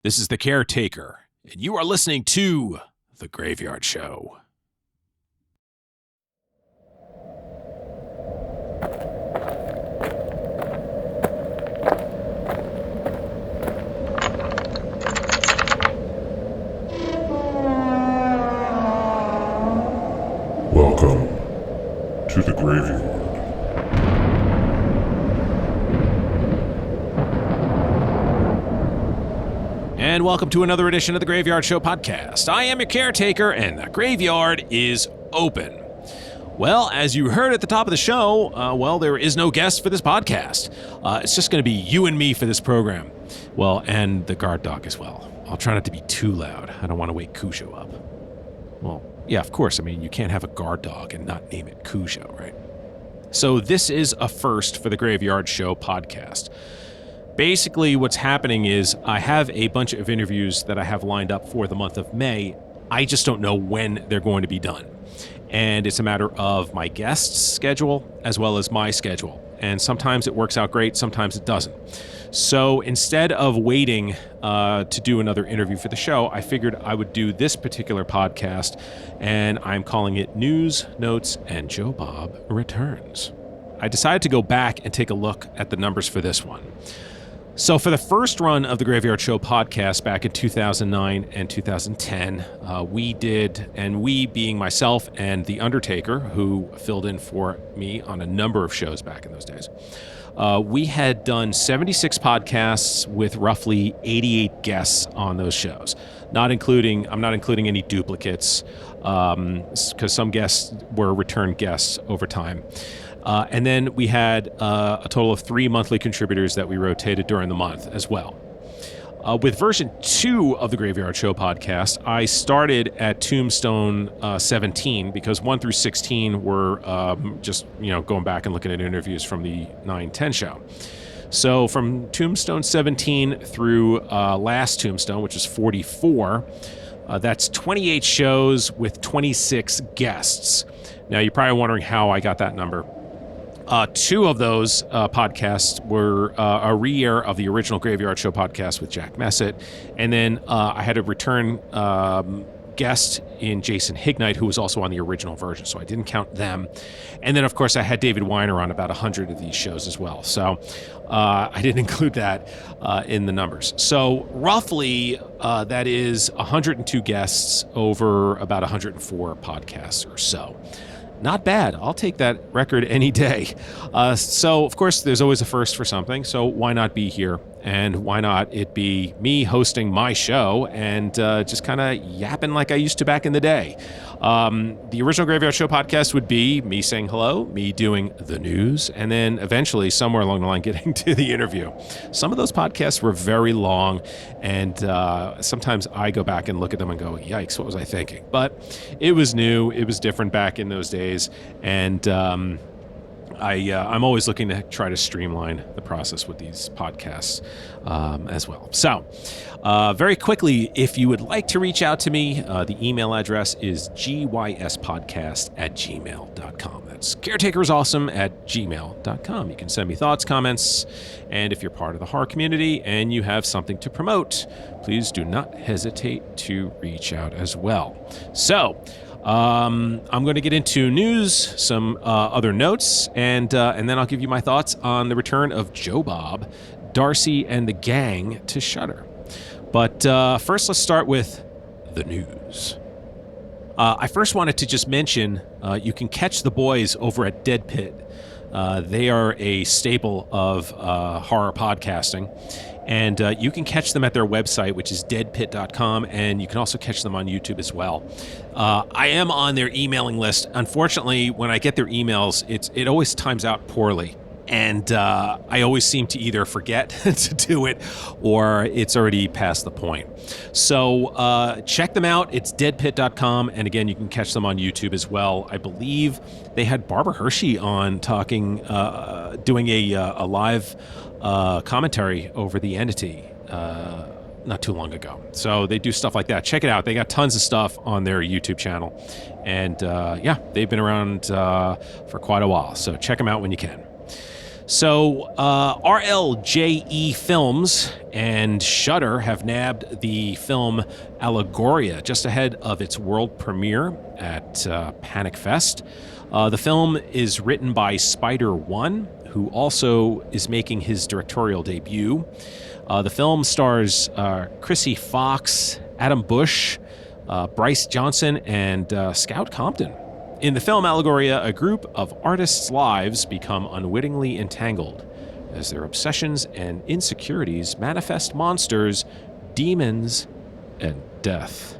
This is the Caretaker, and you are listening to The Graveyard Show. Welcome to the Graveyard. And welcome to another edition of the Graveyard Show podcast. I am your caretaker, and the graveyard is open. Well, as you heard at the top of the show, there is no guest for this podcast. It's just going to be you and me for this program. Well, and the guard dog as well. I'll try not to be too loud. I don't want to wake Cujo up. Well, yeah, of course. I mean, you can't have a guard dog and not name it Cujo, right? So this is a first for the Graveyard Show podcast. Basically, what's happening is I have a bunch of interviews that I have lined up for the month of May. I just don't know when they're going to be done. And it's a matter of my guest's schedule as well as my schedule. And sometimes it works out great, sometimes it doesn't. So instead of waiting to do another interview for the show, I figured I would do this particular podcast, and I'm calling it News, Notes, and Joe Bob Returns. I decided to go back and take a look at the numbers for this one. So for the first run of the Graveyard Show podcast back in 2009 and 2010, we being myself and The Undertaker, who filled in for me on a number of shows back in those days, we had done 76 podcasts with roughly 88 guests on those shows. I'm not including any duplicates, because some guests were return guests over time. And then we had a total of 3 monthly contributors that we rotated during the month as well. With version 2 of the Graveyard Show podcast, I started at Tombstone 17 because 1 through 16 were just going back and looking at interviews from the 9-10 show. So from Tombstone 17 through last Tombstone, which is 44, that's 28 shows with 26 guests. Now, you're probably wondering how I got that number. 2 of those podcasts were a re-air of the original Graveyard Show podcast with Jack Messett. And then I had a return guest in Jason Hignite, who was also on the original version, so I didn't count them. And then, of course, I had David Weiner on about 100 of these shows as well. So I didn't include that in the numbers. So roughly, that is 102 guests over about 104 podcasts or so. Not bad. I'll take that record any day. So, of course, there's always a first for something. So why not be here? And why not it be me hosting my show and just kind of yapping like I used to back in the day? The original Graveyard Show podcast would be me saying hello, me doing the news, and then eventually somewhere along the line getting to the interview. Some of those podcasts were very long, and sometimes I go back and look at them and go, yikes, what was I thinking? But it was new. It was different back in those days, and I'm always looking to try to streamline the process with these podcasts as well. So very quickly, if you would like to reach out to me, the email address is gyspodcast@gmail.com. That's caretakersawesome@gmail.com. You can send me thoughts, comments, and if you're part of the horror community and you have something to promote, please do not hesitate to reach out as well. So I'm going to get into news, some other notes, and then I'll give you my thoughts on the return of Joe Bob, Darcy, and the gang to Shudder. But first, let's start with the news. I first wanted to just mention you can catch the boys over at Dead Pit. They are a staple of horror podcasting. And you can catch them at their website, which is deadpit.com, and you can also catch them on YouTube as well. I am on their emailing list. Unfortunately, when I get their emails, it always times out poorly. And I always seem to either forget to do it or it's already past the point. So check them out. It's deadpit.com. And again, you can catch them on YouTube as well. I believe they had Barbara Hershey on talking, doing a live commentary over The Entity not too long ago. So they do stuff like that. Check it out. They got tons of stuff on their YouTube channel. And yeah, they've been around for quite a while. So check them out when you can. So, RLJE Films and Shudder have nabbed the film Allegoria just ahead of its world premiere at Panic Fest. The film is written by Spider One, who also is making his directorial debut. The film stars Chrissy Fox, Adam Bush, Bryce Johnson, and Scout Compton. In the film Allegoria, a group of artists' lives become unwittingly entangled as their obsessions and insecurities manifest monsters, demons, and death.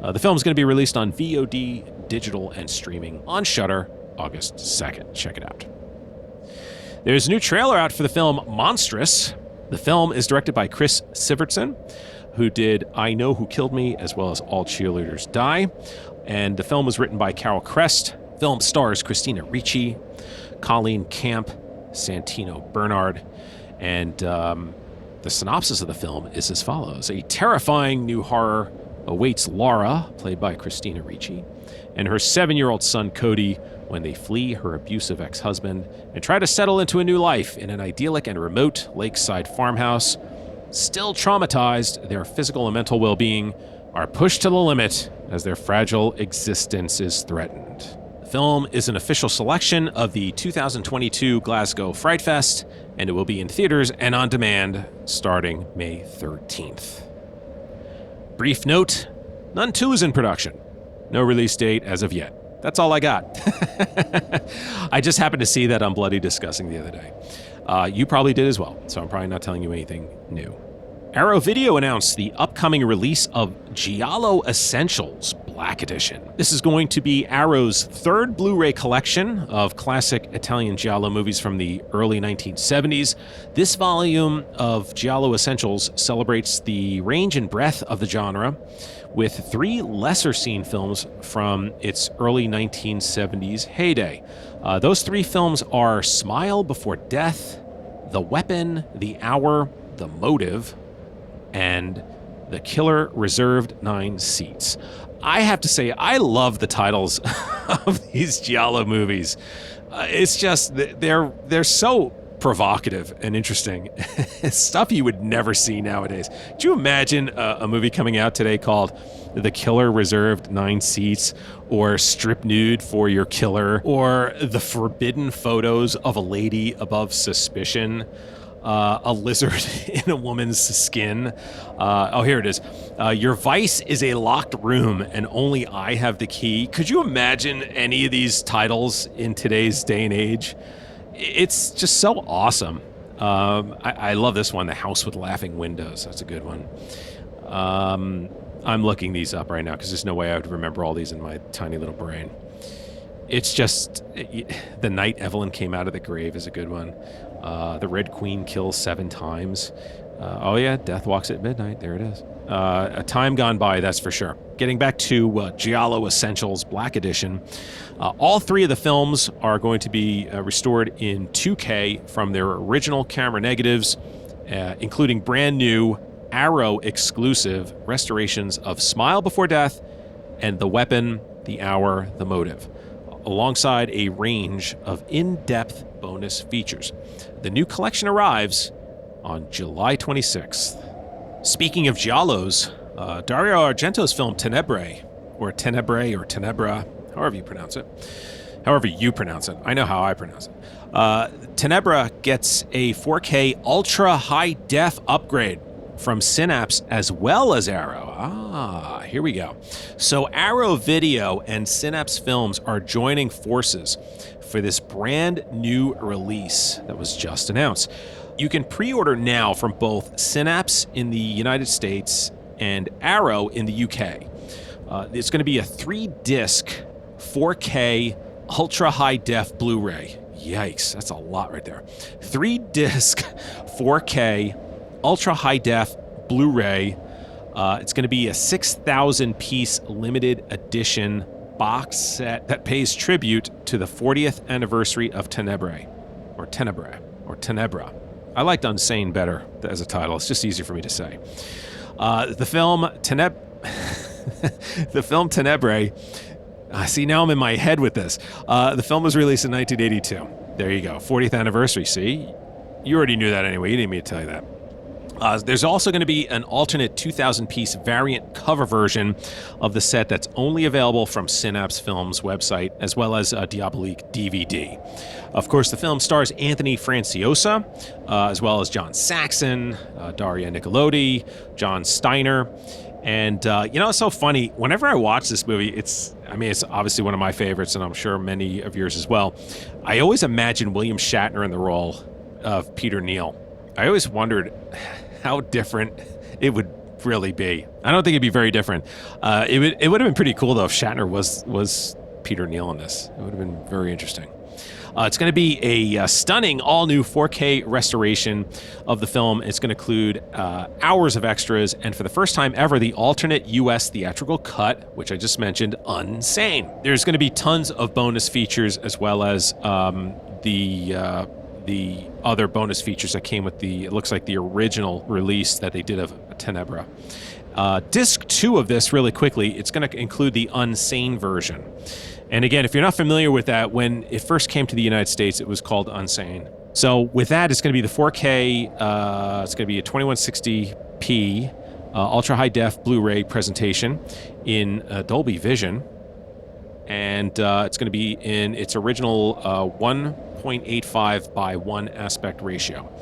The film is going to be released on VOD, digital, and streaming on Shudder August 2nd. Check it out. There's a new trailer out for the film Monstrous. The film is directed by Chris Sivertson, who did I Know Who Killed Me, as well as All Cheerleaders Die. And the film was written by Carol Crest. Film stars Christina Ricci, Colleen Camp, Santino Bernard. And the synopsis of the film is as follows. A terrifying new horror awaits Laura, played by Christina Ricci, and her 7-year-old son Cody when they flee her abusive ex-husband and try to settle into a new life in an idyllic and remote lakeside farmhouse. Still traumatized, their physical and mental well-being are pushed to the limit as their fragile existence is threatened. The film is an official selection of the 2022 Glasgow Fright Fest, and it will be in theaters and on demand starting May 13th. Brief note, Nun 2 is in production. No release date as of yet. That's all I got. I just happened to see that on Bloody Discussing the other day. You probably did as well, so I'm probably not telling you anything new. Arrow Video announced the upcoming release of Giallo Essentials Black Edition. This is going to be Arrow's third Blu-ray collection of classic Italian Giallo movies from the early 1970s. This volume of Giallo Essentials celebrates the range and breadth of the genre, with 3 lesser-seen films from its early 1970s heyday. Those 3 films are Smile Before Death, The Weapon, The Hour, The Motive, and The Killer Reserved 9 Seats. I have to say, I love the titles of these Giallo movies. It's just, they're so provocative and interesting. Stuff you would never see nowadays. Could you imagine a movie coming out today called The Killer Reserved 9 Seats, or Strip Nude for Your Killer, or The Forbidden Photos of a Lady Above Suspicion, a lizard in a woman's skin. Here it is. Your vice is a locked room and only I have the key. Could you imagine any of these titles in today's day and age? It's just so awesome. I love this one, The House with Laughing Windows. That's a good one. I'm looking these up right now because there's no way I would remember all these in my tiny little brain. It's just, The Night Evelyn Came Out of the Grave is a good one. The Red Queen Kills 7 Times. Death Walks at Midnight. There it is. A Time Gone By, that's for sure. Getting back to Giallo Essentials Black Edition, all 3 of the films are going to be restored in 2K from their original camera negatives, including brand new Arrow exclusive restorations of Smile Before Death and The Weapon, The Hour, The Motive, alongside a range of in-depth bonus features. The new collection arrives on July 26th. Speaking of Giallos, Dario Argento's film Tenebrae, or Tenebra, however you pronounce it. I know how I pronounce it. Tenebra gets a 4K ultra high def upgrade from Synapse as well as Arrow. Here we go. So Arrow Video and Synapse Films are joining forces for this brand new release that was just announced. You can pre-order now from both Synapse in the United States and Arrow in the UK. It's going to be a 3-disc 4K ultra high def Blu-ray. Yikes, that's a lot right there. 3-disc 4K ultra high def Blu-ray. It's going to be a 6,000-piece limited edition box set that pays tribute to the 40th anniversary of Tenebrae, or Tenebra. I liked Unsane better as a title. It's just easier for me to say. The film Tenebrae. See, now I'm in my head with this. The film was released in 1982. There you go. 40th anniversary. See? You already knew that anyway. You didn't need me to tell you that. There's also going to be an alternate 2,000-piece variant cover version of the set that's only available from Synapse Films' website, as well as a Diabolique DVD. Of course, the film stars Anthony Franciosa, as well as John Saxon, Daria Nicolodi, John Steiner. And, it's so funny. Whenever I watch this movie, it's obviously one of my favorites, and I'm sure many of yours as well. I always imagine William Shatner in the role of Peter Neal. I always wondered how different it would really be. I don't think it'd be very different. It would have been pretty cool, though, if Shatner was Peter Neal in this. It would have been very interesting. It's going to be a stunning all-new 4K restoration of the film. It's going to include hours of extras, and for the first time ever, the alternate U.S. theatrical cut, which I just mentioned, Unsane. There's going to be tons of bonus features, as well as the other bonus features that came with it looks like the original release that they did of Tenebra. Disc 2 of this, really quickly, it's going to include the Unsane version. And again, if you're not familiar with that, when it first came to the United States, it was called Unsane. So with that, it's going to be the 4K, it's going to be a 2160p ultra high def Blu-ray presentation in Dolby Vision. And it's going to be in its original 1.85 by 1 aspect ratio.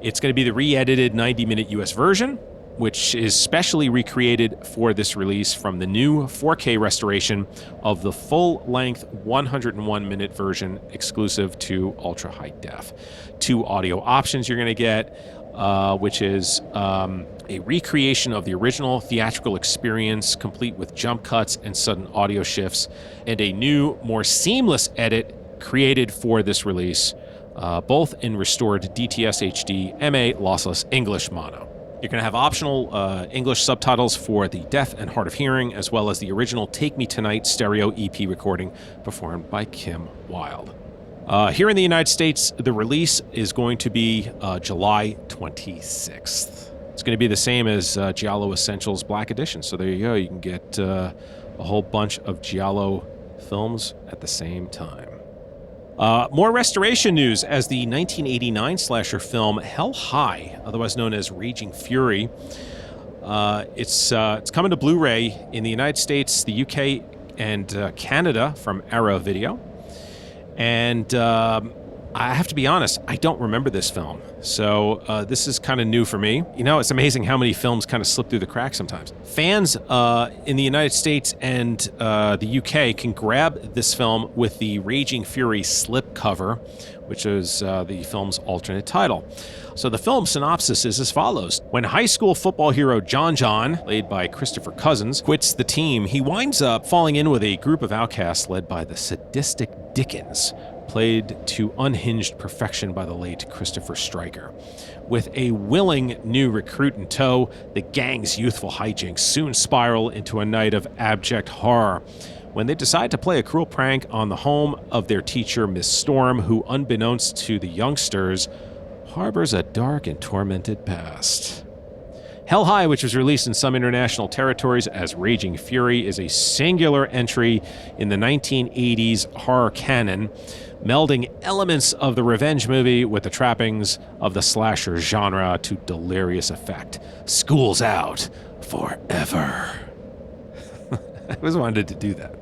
It's going to be the re-edited 90-minute US version, which is specially recreated for this release from the new 4K restoration of the full-length 101-minute version exclusive to Ultra High Def. 2 audio options you're going to get, which is a recreation of the original theatrical experience, complete with jump cuts and sudden audio shifts, and a new, more seamless edit created for this release, both in restored DTS HD MA lossless English mono. You're going to have optional English subtitles for the deaf and hard of hearing, as well as the original Take Me Tonight stereo EP recording performed by Kim Wilde. Here in the United States, the release is going to be July 26th. It's going to be the same as Giallo Essentials Black Edition. So there you go. You can get a whole bunch of Giallo films at the same time. More restoration news as the 1989 slasher film Hell High, otherwise known as Raging Fury, it's coming to Blu-ray in the United States, the UK, and Canada from Arrow Video. And I have to be honest, I don't remember this film. So this is kind of new for me. You know, it's amazing how many films kind of slip through the cracks sometimes. Fans in the United States and the UK can grab this film with the Raging Fury slipcover, which is the film's alternate title. So the film synopsis is as follows. When high school football hero John, played by Christopher Cousins, quits the team, he winds up falling in with a group of outcasts led by the sadistic Dickens, played to unhinged perfection by the late Christopher Stryker. With a willing new recruit in tow, the gang's youthful hijinks soon spiral into a night of abject horror when they decide to play a cruel prank on the home of their teacher, Miss Storm, who, unbeknownst to the youngsters, harbors a dark and tormented past. Hell High, which was released in some international territories as Raging Fury, is a singular entry in the 1980s horror canon, melding elements of the revenge movie with the trappings of the slasher genre to delirious effect. School's out forever. I always wanted to do that.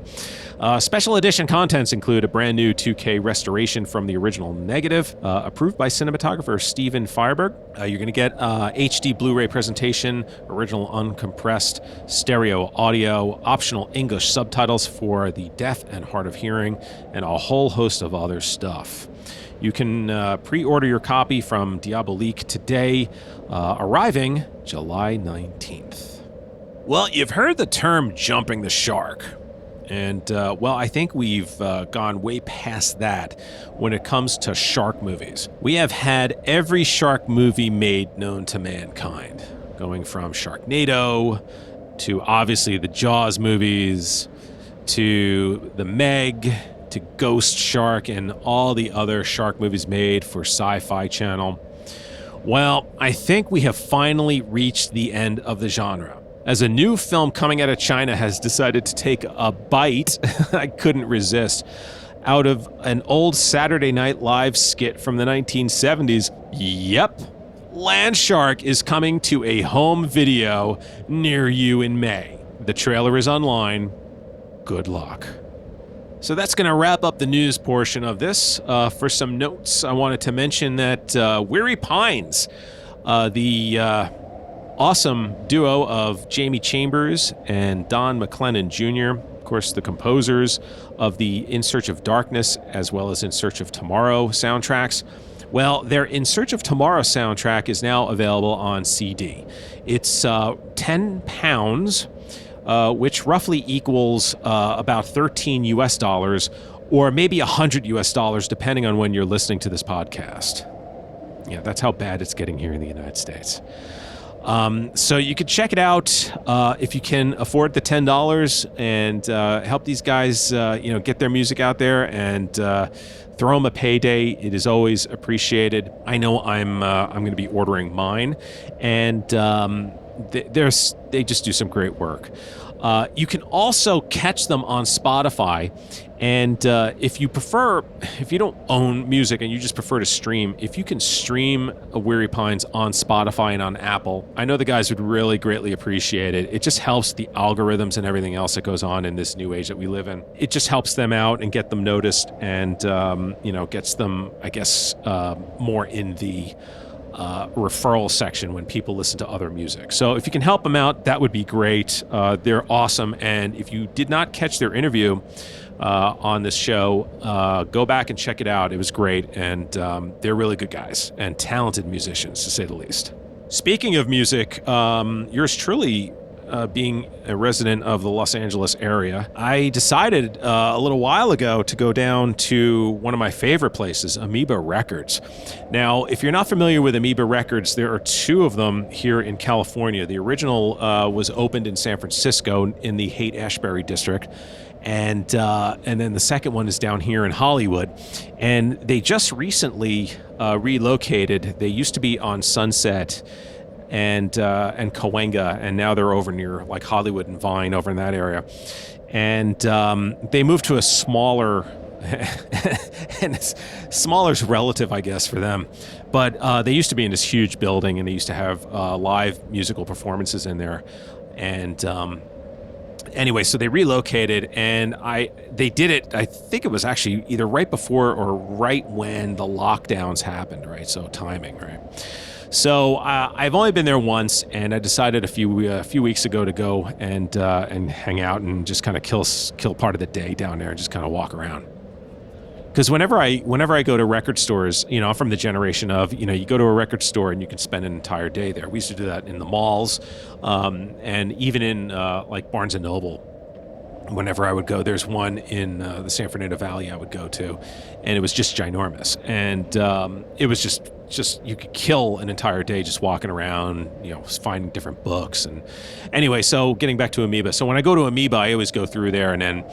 Special edition contents include a brand new 2K restoration from the original negative, approved by cinematographer Steven Fireberg. You're going to get HD Blu-ray presentation, original uncompressed stereo audio, optional English subtitles for the deaf and hard of hearing, and a whole host of other stuff. You can pre-order your copy from Diabolique today, arriving July 19th. Well, you've heard the term jumping the shark. And, I think we've gone way past that when it comes to shark movies. We have had every shark movie made known to mankind, going from Sharknado to obviously the Jaws movies to the Meg to Ghost Shark and all the other shark movies made for Sci-Fi Channel. Well, I think we have finally reached the end of the genre. As a new film coming out of China has decided to take a bite, I couldn't resist. out of an old Saturday Night Live skit from the 1970s. Yep. Landshark is coming to a home video near you in May. The trailer is online. Good luck. So that's going to wrap up the news portion of this. For some notes, I wanted to mention that Weary Pines, the awesome duo of Jamie Chambers and Don McLennan Jr., of course, the composers of the In Search of Darkness as well as In Search of Tomorrow soundtracks. Well, their In Search of Tomorrow soundtrack is now available on CD. It's 10 pounds, which roughly equals about $13 US, or maybe $100 US, depending on when you're listening to this podcast. Yeah, that's how bad it's getting here in the United States. So you could check it out if you can afford the $10 and help these guys, get their music out there and throw them a payday. It is always appreciated. I know I'm going to be ordering mine, and they just do some great work. You can also catch them on Spotify, and if you don't own music and you just prefer to stream, if you can stream Weary Pines on Spotify and on Apple, I know the guys would really greatly appreciate it. It just helps the algorithms and everything else that goes on in this new age that we live in. It just helps them out and get them noticed, and gets them, I guess, more in the referral section when people listen to other music. So if you can help them out, that would be great. They're awesome. And if you did not catch their interview on this show, go back and check it out. It was great. And they're really good guys and talented musicians, to say the least. Speaking of music, yours truly being a resident of the Los Angeles area, I decided a little while ago to go down to one of my favorite places, Amoeba Records. Now, if you're not familiar with Amoeba Records, there are two of them here in California. The original was opened in San Francisco in the Haight-Ashbury district, and then the second one is down here in Hollywood. And they just recently relocated. They used to be on Sunset and Cahuenga, and now they're over near like Hollywood and Vine, over in that area. And they moved to a smaller, and smaller's relative, I guess, for them. But they used to be in this huge building, and they used to have live musical performances in there. And anyway, so they relocated, and they did it, I think it was actually either right before or right when the lockdowns happened, right? So timing, right? So I've only been there once, and I decided a few weeks ago to go and hang out and just kind of kill part of the day down there and just kind of walk around. Because whenever I go to record stores, I'm from the generation of, you go to a record store and you can spend an entire day there. We used to do that in the malls, and even in like Barnes & Noble. Whenever I would go, there's one in the San Fernando Valley I would go to, and it was just ginormous. And it was just you could kill an entire day just walking around, finding different books. And anyway, so getting back to Amoeba. So when I go to Amoeba, I always go through there and then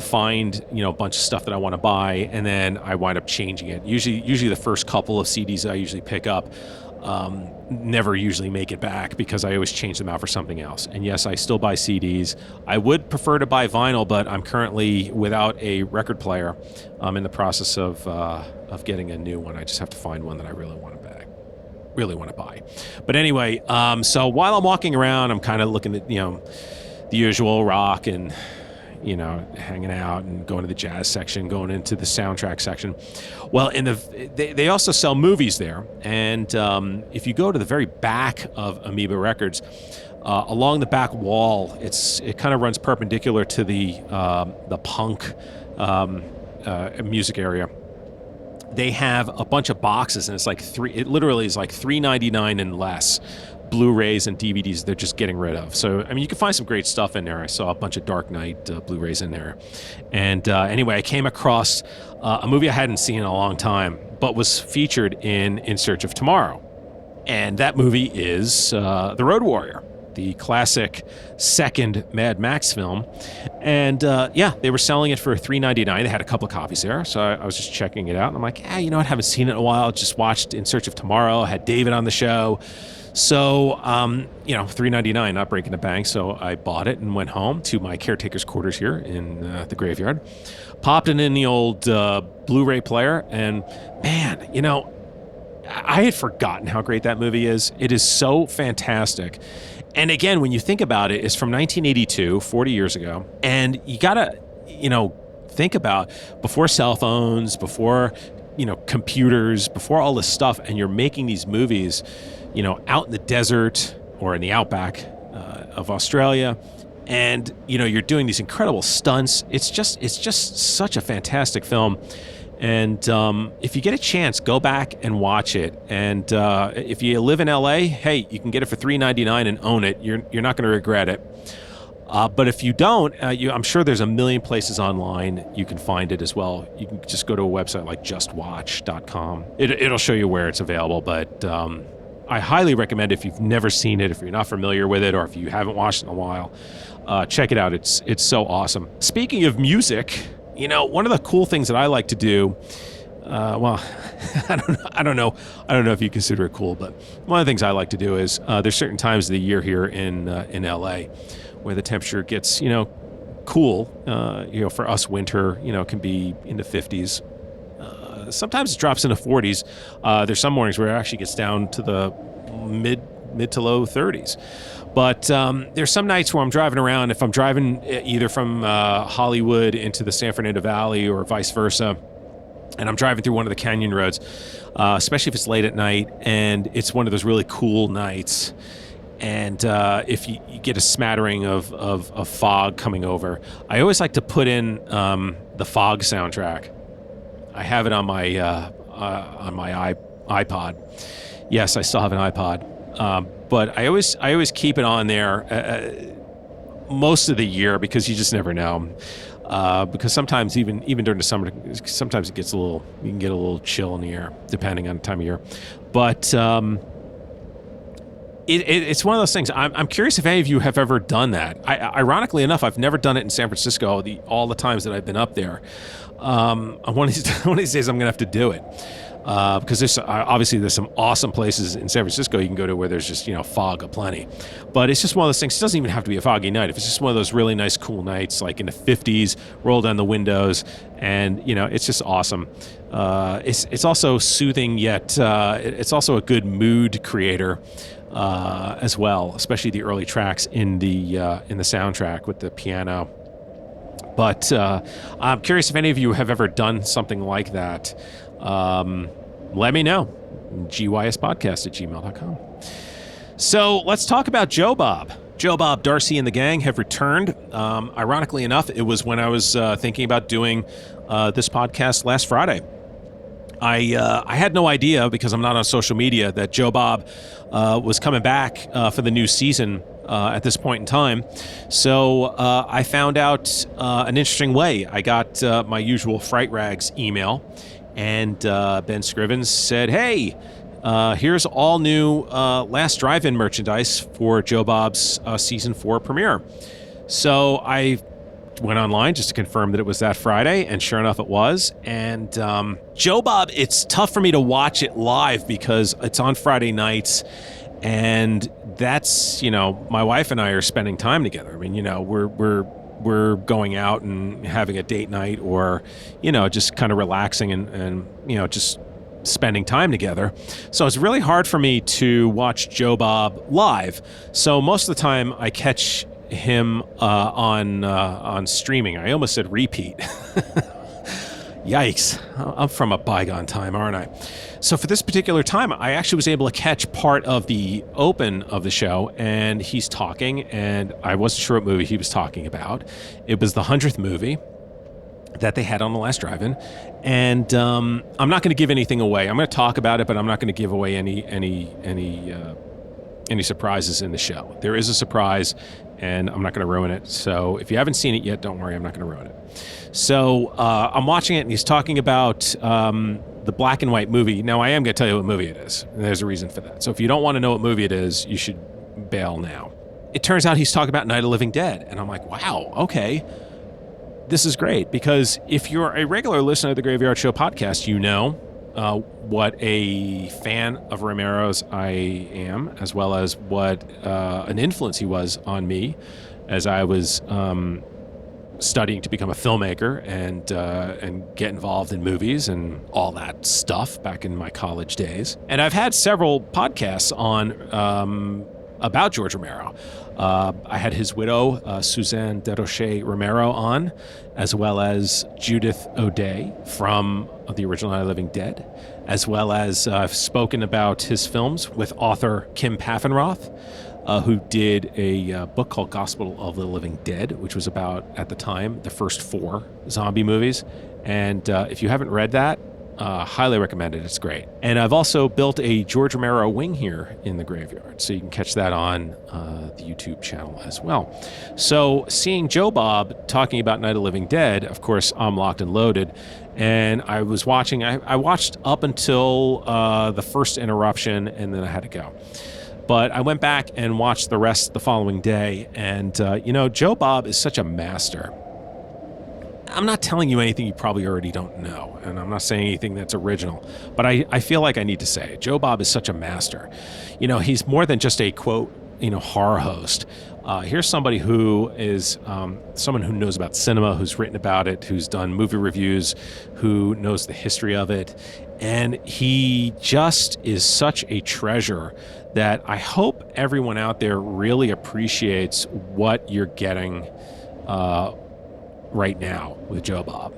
find, a bunch of stuff that I want to buy, and then I wind up changing it. Usually the first couple of CDs I usually pick up never usually make it back because I always change them out for something else. And yes, I still buy CDs. I would prefer to buy vinyl, but I'm currently without a record player. I'm in the process of getting a new one. I just have to find one that I really want to buy. But anyway, so while I'm walking around, I'm kind of looking at, the usual rock and, hanging out and going to the jazz section, going into the soundtrack section. Well, they also sell movies there. And if you go to the very back of Amoeba Records, along the back wall, it kind of runs perpendicular to the punk music area. They have a bunch of boxes, and it literally is like $3.99 and less. Blu-rays and DVDs they're just getting rid of. So, you can find some great stuff in there. I saw a bunch of Dark Knight Blu-rays in there. And anyway, I came across a movie I hadn't seen in a long time, but was featured in Search of Tomorrow. And that movie is The Road Warrior, the classic second Mad Max film. And they were selling it for $3.99. They had a couple of copies there. So I was just checking it out. And I'm like, I haven't seen it in a while. Just watched In Search of Tomorrow. I had David on the show. So, $3.99, not breaking the bank. So I bought it and went home to my caretaker's quarters here in the graveyard. Popped it in the old Blu-ray player, and man, I had forgotten how great that movie is. It is so fantastic. And again, when you think about it, it's from 1982, 40 years ago. And you got to, think about before cell phones, before, computers, before all this stuff. And you're making these movies, out in the desert or in the outback of Australia. And, you're doing these incredible stunts. It's just such a fantastic film. And if you get a chance, go back and watch it. And if you live in LA, hey, you can get it for $3.99 and own it. You're not going to regret it. But if you don't, I'm sure there's a million places online you can find it as well. You can just go to a website like justwatch.com. It'll show you where it's available. But I highly recommend, if you've never seen it, if you're not familiar with it, or if you haven't watched it in a while, check it out. It's so awesome. Speaking of music, one of the cool things that I like to do, I don't know if you consider it cool, but one of the things I like to do is there's certain times of the year here in LA where the temperature gets, cool. For us, winter, can be in the 50s. Sometimes it drops into 40s. There's some mornings where it actually gets down to the mid to low 30s. But there's some nights where I'm driving around, if I'm driving either from Hollywood into the San Fernando Valley or vice versa, and I'm driving through one of the canyon roads, especially if it's late at night and it's one of those really cool nights, and if you get a smattering of fog coming over, I always like to put in the fog soundtrack. I have it on my iPod. Yes, I still have an iPod. But I always keep it on there most of the year, because you just never know. Because sometimes even during the summer, sometimes you can get a little chill in the air, depending on the time of year. But it's one of those things. I'm curious if any of you have ever done that. Ironically enough, I've never done it in San Francisco all the times that I've been up there. One of these days I'm going to have to do it. Because there's some awesome places in San Francisco you can go to where there's just, fog aplenty. But it's just one of those things. It doesn't even have to be a foggy night. If it's just one of those really nice, cool nights, like in the 50s, roll down the windows, and, it's just awesome. It's also soothing, yet it's also a good mood creator as well, especially the early tracks in the soundtrack with the piano. But I'm curious if any of you have ever done something like that. Let me know. GYS Podcast at gmail.com. So let's talk about Joe Bob. Joe Bob, Darcy, and the gang have returned. Ironically enough, it was when I was thinking about doing this podcast last Friday. I had no idea, because I'm not on social media, that Joe Bob was coming back for the new season at this point in time. So I found out an interesting way. I got my usual Fright Rags email, and Ben Scrivens said, hey, here's all new Last Drive-In merchandise for Joe Bob's Season 4 premiere. So I went online just to confirm that it was that Friday, and sure enough it was. And Joe Bob, it's tough for me to watch it live because it's on Friday nights, and that's, my wife and I are spending time together. I mean, we're going out and having a date night, or, just kind of relaxing and just spending time together. So it's really hard for me to watch Joe Bob live. So most of the time I catch him on streaming. I almost said repeat. Yikes. I'm from a bygone time, aren't I? So for this particular time, I actually was able to catch part of the open of the show, and he's talking, and I wasn't sure what movie he was talking about. It was the 100th movie that they had on the Last Drive-In, and I'm not going to give anything away. I'm going to talk about it, but I'm not going to give away any surprises in the show. There is a surprise, and I'm not going to ruin it. So if you haven't seen it yet, don't worry, I'm not going to ruin it. So I'm watching it, and he's talking about the black and white movie. Now, I am going to tell you what movie it is, and there's a reason for that. So if you don't want to know what movie it is, you should bail now. It turns out he's talking about Night of the Living Dead, and I'm like, wow, okay. This is great, because if you're a regular listener to the Graveyard Show podcast, what a fan of Romero's I am, as well as what an influence he was on me as I was studying to become a filmmaker and get involved in movies and all that stuff back in my college days. And I've had several podcasts on about George Romero. I had his widow, Suzanne Desrochers Romero, on, as well as Judith O'Day from the original Night of the Living Dead, as well as I've spoken about his films with author Kim Paffenroth, who did a book called Gospel of the Living Dead, which was about, at the time, the first 4 zombie movies. And if you haven't read that, highly recommend it. It's great. And I've also built a George Romero wing here in the graveyard, so you can catch that on the YouTube channel as well. So seeing Joe Bob talking about Night of the Living Dead, of course, I'm locked and loaded. And I was watching, I watched up until the first interruption, and then I had to go. But I went back and watched the rest the following day. And, Joe Bob is such a master. I'm not telling you anything you probably already don't know. And I'm not saying anything that's original. But I feel like I need to say it. Joe Bob is such a master. He's more than just a, quote, horror host. Here's somebody who is someone who knows about cinema, who's written about it, who's done movie reviews, who knows the history of it. And he just is such a treasure that I hope everyone out there really appreciates what you're getting right now with Joe Bob.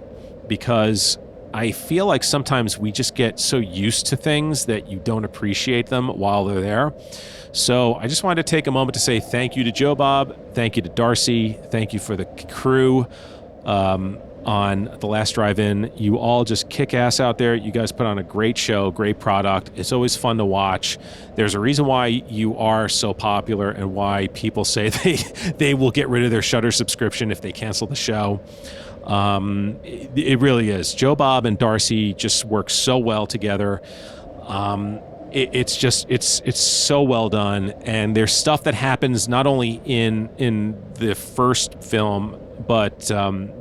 Because I feel like sometimes we just get so used to things that you don't appreciate them while they're there. So I just wanted to take a moment to say thank you to Joe Bob, thank you to Darcy, thank you for the crew on The Last Drive-In. You all just kick ass out there. You guys put on a great show, great product. It's always fun to watch. There's a reason why you are so popular and why people say they will get rid of their Shudder subscription if they cancel the show. It really is. Joe Bob and Darcy just work so well together. It's so well done, and there's stuff that happens not only in the first film, but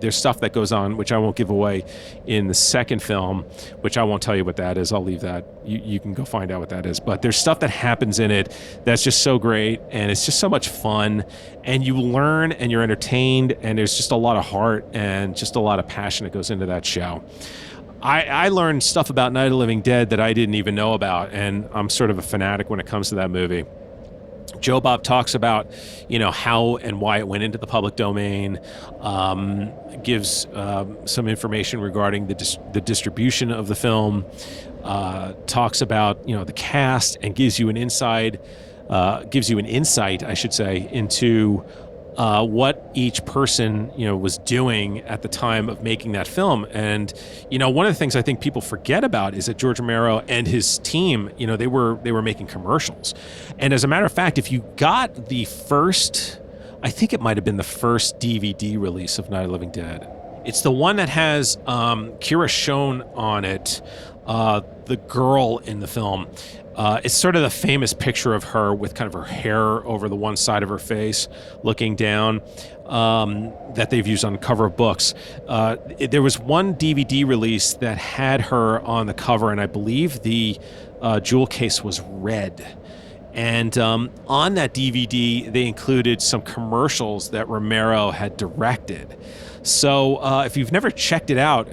there's stuff that goes on which I won't give away in the second film, which I won't tell you what that is. I'll leave that. You can go find out what that is. But there's stuff that happens in it that's just so great, and it's just so much fun, and you learn and you're entertained, and there's just a lot of heart and just a lot of passion that goes into that show. I learned stuff about Night of the Living Dead that I didn't even know about, and I'm sort of a fanatic when it comes to that movie. Joe Bob talks about, how and why it went into the public domain, gives some information regarding the distribution of the film, talks about, the cast, and gives you an insight, I should say, into what each person, was doing at the time of making that film. And, one of the things I think people forget about is that George Romero and his team, they were making commercials. And as a matter of fact, if you got the first, I think it might have been the first DVD release of Night of the Living Dead. It's the one that has Kira Schoen on it, the girl in the film. It's sort of the famous picture of her with kind of her hair over the one side of her face looking down that they've used on the cover of books. There was one DVD release that had her on the cover, and I believe the jewel case was red. And on that DVD, they included some commercials that Romero had directed. So if you've never checked it out,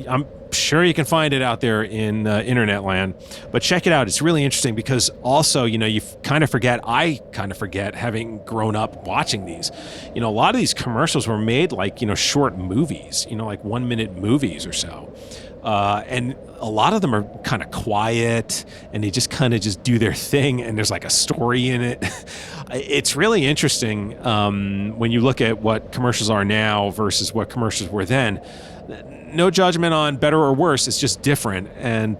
I'm sure you can find it out there in internet land, but check it out. It's really interesting because also, you kind of forget, I kind of forget, having grown up watching these, a lot of these commercials were made like, short movies, like 1 minute movies or so. And a lot of them are kind of quiet, and they just kind of just do their thing, and there's like a story in it. It's really interesting when you look at what commercials are now versus what commercials were then. No judgment on better or worse. It's just different. And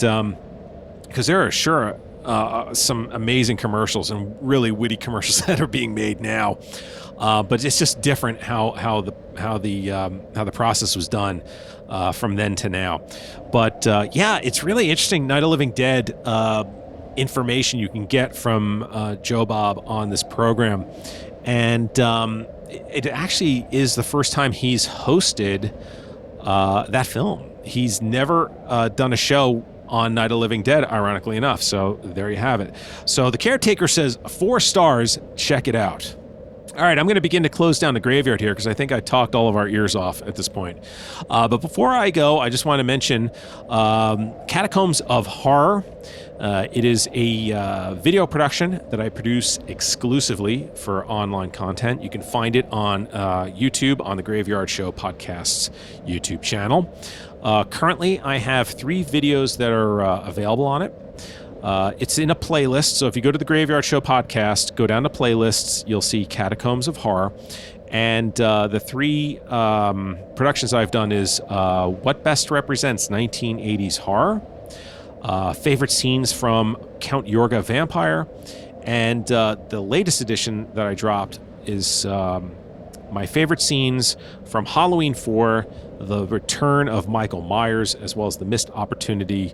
because there are sure some amazing commercials and really witty commercials that are being made now. But it's just different how the process was done from then to now. But it's really interesting. Night of the Living Dead information you can get from Joe Bob on this program, and it actually is the first time he's hosted that film. He's never done a show on Night of the Living Dead, ironically enough. So there you have it. So the Caretaker says 4 stars. Check it out. All right, I'm going to begin to close down the graveyard here because I think I talked all of our ears off at this point. But before I go, I just want to mention Catacombs of Horror. It is a video production that I produce exclusively for online content. You can find it on YouTube on the Graveyard Show Podcast's YouTube channel. Currently, I have 3 videos that are available on it. It's in a playlist, so if you go to the Graveyard Show Podcast, go down to playlists, you'll see Catacombs of Horror. And the 3 productions I've done is What Best Represents 1980s Horror, Favorite Scenes from Count Yorga Vampire, and the latest edition that I dropped is my favorite scenes from Halloween 4, The Return of Michael Myers, as well as the missed opportunity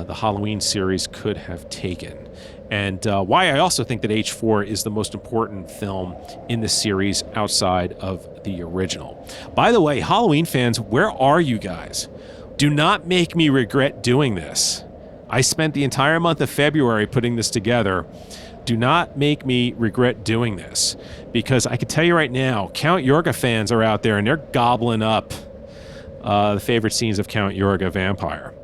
the Halloween series could have taken. And why I also think that H4 is the most important film in the series outside of the original. By the way, Halloween fans, where are you guys? Do not make me regret doing this. I spent the entire month of February putting this together. Do not make me regret doing this, because I can tell you right now, Count Yorga fans are out there and they're gobbling up the favorite scenes of Count Yorga Vampire.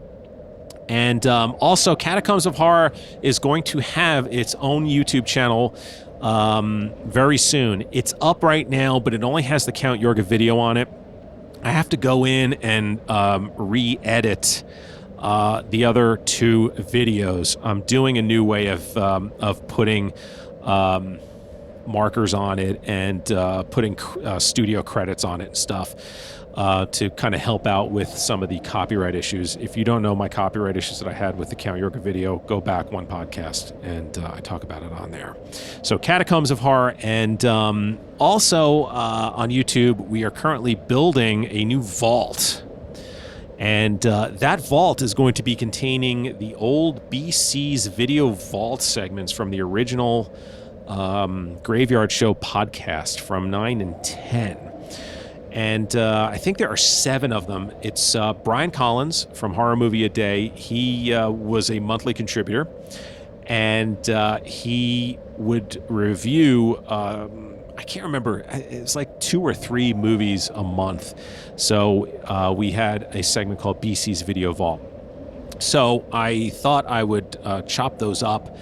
And also, Catacombs of Horror is going to have its own YouTube channel very soon. It's up right now, but it only has the Count Yorga video on it. I have to go in and re-edit the other 2 videos. I'm doing a new way of putting markers on it and putting studio credits on it and stuff. To kind of help out with some of the copyright issues. If you don't know my copyright issues that I had with the Count Yorga video, go back one podcast and I talk about it on there. So Catacombs of Horror, and also on YouTube, we are currently building a new vault. And that vault is going to be containing the old BC's video vault segments from the original Graveyard Show podcast from 9 and 10. And I think there are 7 of them. It's Brian Collins from Horror Movie A Day. He was a monthly contributor, and he would review, I can't remember, it's like 2 or 3 movies a month. So we had a segment called BC's Video Vault. So I thought I would chop those up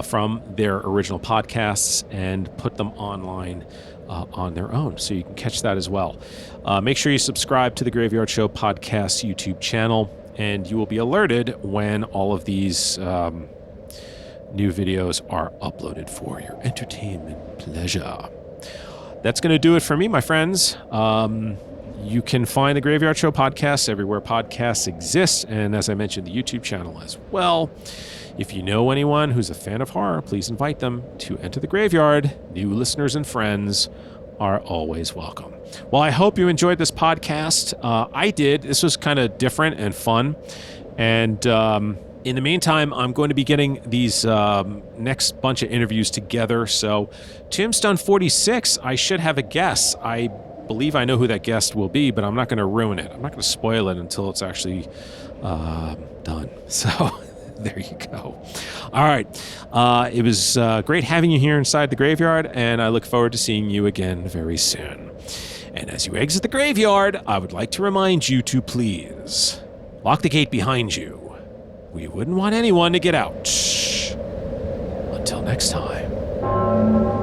from their original podcasts and put them online on their own, so you can catch that as well. Make sure you subscribe to the Graveyard Show Podcast YouTube channel, and you will be alerted when all of these new videos are uploaded for your entertainment pleasure. That's going to do it for me, my friends. You can find the Graveyard Show Podcast everywhere podcasts exist, and as I mentioned, the YouTube channel as well. If you know anyone who's a fan of horror, please invite them to enter the graveyard. New listeners and friends are always welcome. Well, I hope you enjoyed this podcast. I did. This was kind of different and fun. And in the meantime, I'm going to be getting these next bunch of interviews together. So Tombstone 46, I should have a guest. I believe I know who that guest will be, but I'm not going to ruin it. I'm not going to spoil it until it's actually done. So there you go. All right. It was great having you here inside the graveyard, and I look forward to seeing you again very soon. And as you exit the graveyard, I would like to remind you to please lock the gate behind you. We wouldn't want anyone to get out. Until next time.